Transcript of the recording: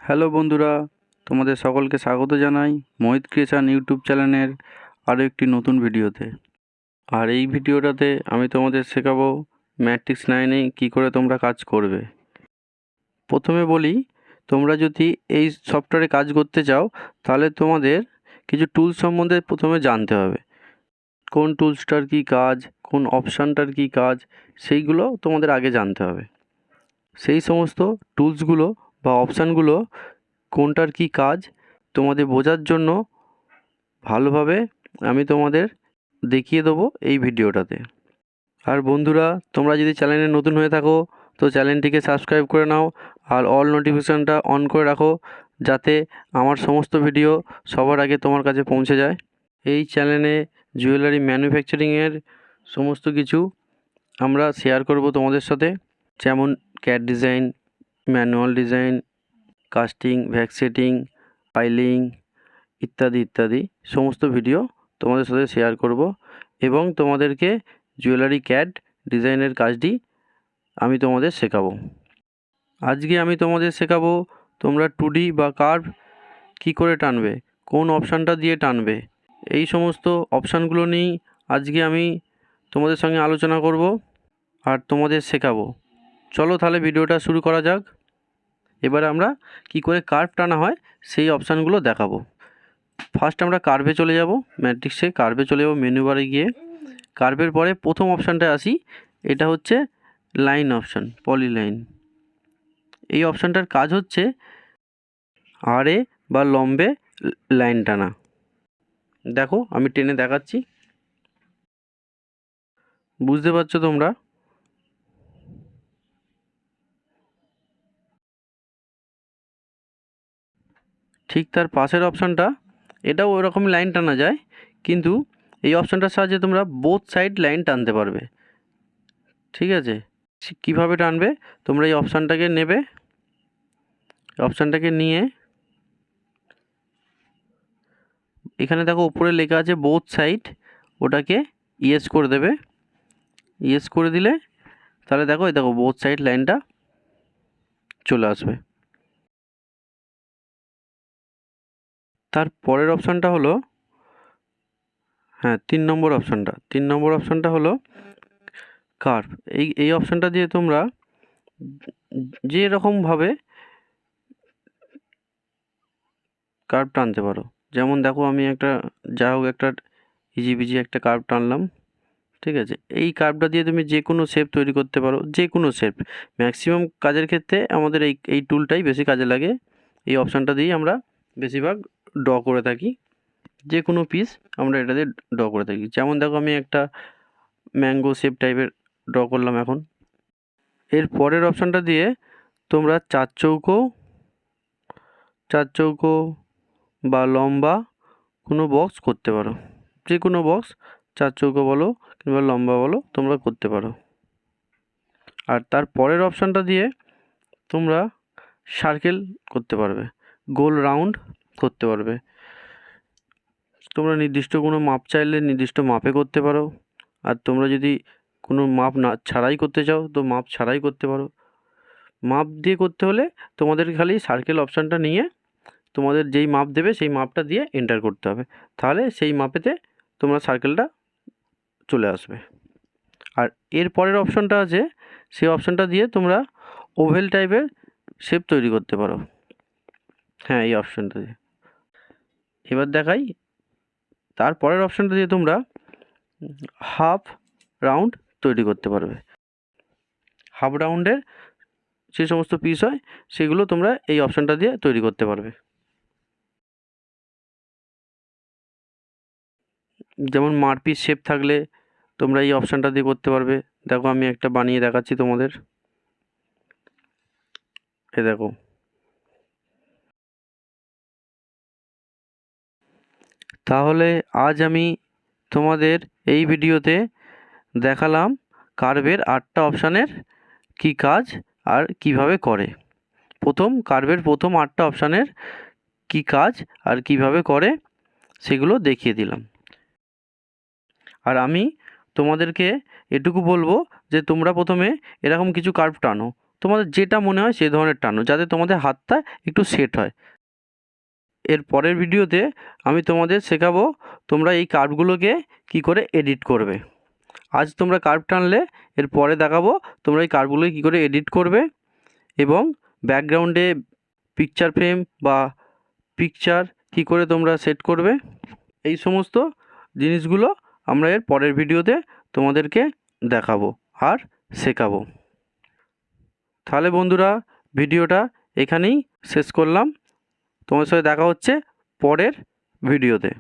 Hello বন্ধুরা, তোমাদের সকলকে স্বাগত জানাই মোহিত ক্রিয়েশন ইউটিউব চ্যানেলের আরও একটি নতুন ভিডিওতে। আর এই ভিডিওটাতে আমি তোমাদের শেখাবো ম্যাট্রিক্স 9-এ কী করে তোমরা কাজ করবে। প্রথমে বলি, তোমরা যদি এই সফটওয়্যারে কাজ করতে চাও তাহলে তোমাদের কিছু টুলস সম্বন্ধে প্রথমে জানতে হবে। কোন টুলসটার কী কাজ, কোন অপশানটার কী কাজ, সেইগুলো তোমাদের আগে জানতে হবে। সেই সমস্ত টুলসগুলো বা অপশানগুলো কোনটার কী কাজ তোমাদের বোঝার জন্য ভালোভাবে আমি তোমাদের দেখিয়ে দেবো এই ভিডিওটাতে। আর বন্ধুরা, তোমরা যদি চ্যানেলে নতুন হয়ে থাকো তো চ্যানেলটিকে সাবস্ক্রাইব করে নাও আর অল নোটিফিকেশানটা অন করে রাখো, যাতে আমার সমস্ত ভিডিও সবার আগে তোমার কাছে পৌঁছে যায়। এই চ্যানেলে জুয়েলারি ম্যানুফ্যাকচারিংয়ের সমস্ত কিছু আমরা শেয়ার করব তোমাদের সাথে, যেমন CAD design, manual design, casting, ভ্যাক্সেটিং, ফাইলিং ইত্যাদি ইত্যাদি সমস্ত ভিডিও তোমাদের সাথে শেয়ার করব এবং তোমাদেরকে জুয়েলারি ক্যাট ডিজাইনের কাজটি আমি তোমাদের শেখাবো। আজকে আমি তোমাদের শেখাবো তোমরা 2D বা কার্ভ কী করে টানবে, কোন অপশানটা দিয়ে টানবে, এই সমস্ত অপশানগুলো নিয়েই আজকে আমি তোমাদের সঙ্গে আলোচনা করব আর তোমাদের শেখাবো। চলো তাহলে ভিডিওটা শুরু করা যাক। এবার আমরা কি করে কার্ভ টানা হয় সেই অপশানগুলো দেখাবো। ফার্স্ট আমরা কার্ভে চলে যাব, ম্যাট্রিক্সে কার্ভে চলে যাব, মেনু বারে গিয়ে কার্ভের পরে প্রথম অপশানটায় আসি, এটা হচ্ছে লাইন অপশান, পলিলাইন। এই অপশানটার কাজ হচ্ছে আড়ে বা লম্বে লাইন টানা। দেখো আমি টেনে দেখাচ্ছি, বুঝতে পারছো তোমরা? ঠিক তার পাশের অপশানটা, এটাও ওরকম লাইন টানা যায়, কিন্তু এই অপশানটার সাহায্যে তোমরা বোথ সাইড লাইন টানতে পারবে। ঠিক আছে, কীভাবে টানবে? তোমরা এই অপশানটাকে নেবে, অপশানটাকে নিয়ে এখানে দেখো উপরে লেখা আছে বোথ সাইড, ওটাকে ইয়েস করে দেবে। ইয়েস করে দিলে তাহলে দেখো এই দেখো বোথ সাইড লাইনটা চলে আসবে। তার পরের অপশানটা হলো, হ্যাঁ 3 নম্বর অপশানটা হলো কার্ভ। এই অপশানটা দিয়ে তোমরা যে রকমভাবে কার্ভ টানতে পারো। যেমন দেখো আমি একটা যা হোক একটা ইজিবিজি একটা কার্ভ টানলাম। ঠিক আছে, এই কার্ভটা দিয়ে তুমি যে কোনো শেপ তৈরি করতে পারো, যে কোনো শেপ। ম্যাক্সিমাম কাজের ক্ষেত্রে আমাদের এই টুলটাই বেশি কাজে লাগে। এই অপশানটা দিয়েই আমরা বেশিরভাগ ড্র করে থাকি, যে কোনো পিস আমরা এটা দিয়ে ড্র করে থাকি। যেমন দেখো আমি একটা ম্যাঙ্গো শেপ টাইপের ড্র করলাম এখন। এর পরের অপশানটা দিয়ে তোমরা চার চৌকো বা লম্বা কোনো বক্স করতে পারো, যে কোনো বক্স, চার চৌকো বলো কিংবা লম্বা বলো তোমরা করতে পারো। আর তার পরের অপশানটা দিয়ে তোমরা সার্কেল করতে পারবে, গোল রাউন্ড করতে পারবে। তোমরা নির্দিষ্ট কোনো মাপ চাইলে নির্দিষ্ট মাপে করতে পারো, আর তোমরা যদি কোনো মাপ না ছাড়াই করতে চাও তো মাপ ছাড়াই করতে পারো। মাপ দিয়ে করতে হলে তোমাদের খালি সার্কেল অপশানটা নিয়ে তোমাদের যেই মাপ দেবে সেই মাপটা দিয়ে এন্টার করতে হবে, তাহলে সেই মাপেতে তোমরা সার্কেলটা চলে আসবে। আর এর পরের অপশানটা আছে, সেই অপশানটা দিয়ে তোমরা ওভেল টাইপের শেপ তৈরি করতে পারো। হ্যাঁ এই অপশানটা দিয়ে এবার দেখাই। তার পরের অপশানটা দিয়ে তোমরা হাফ রাউন্ড তৈরি করতে পারবে। হাফ রাউন্ডের যে সমস্ত পিস হয় সেগুলো তোমরা এই অপশানটা দিয়ে তৈরি করতে পারবে। যেমন মারপিস শেপ থাকলে তোমরা এই অপশানটা দিয়ে করতে পারবে। দেখো আমি একটা বানিয়ে দেখাচ্ছি তোমাদের, এ দেখো। তাহলে আজ আমি তোমাদের এই ভিডিওতে দেখালাম কার্ভের 8টা অপশানের কী কাজ আর কিভাবে করে। কার্ভের প্রথম 8টা অপশানের কী কাজ আর কিভাবে করে সেগুলো দেখিয়ে দিলাম। আর আমি তোমাদেরকে এটুকু বলবো যে তোমরা প্রথমে এরকম কিছু কার্ভ টানো, তোমাদের যেটা মনে হয় সেই ধরনের টানো, যাতে তোমাদের হাতটা একটু সেট হয়। এর পরের ভিডিওতে আমি তোমাদের শেখাবো তোমরা এই কার্ভগুলোকে কি করে এডিট করবে। আজ তোমরা কার্ভ টানলে, এর পরে দেখাবো তোমরা এই কার্ভগুলোকে কী করে এডিট করবে এবং ব্যাকগ্রাউন্ডে পিকচার ফ্রেম বা পিকচার কি করে তোমরা সেট করবে। এই সমস্ত জিনিসগুলো আমরা এর পরের ভিডিওতে তোমাদেরকে দেখাবো আর শেখাবো। তাহলে বন্ধুরা, ভিডিওটা এখানেই শেষ করলাম। তোমার সাথে দেখা হচ্ছে পরের ভিডিওতে।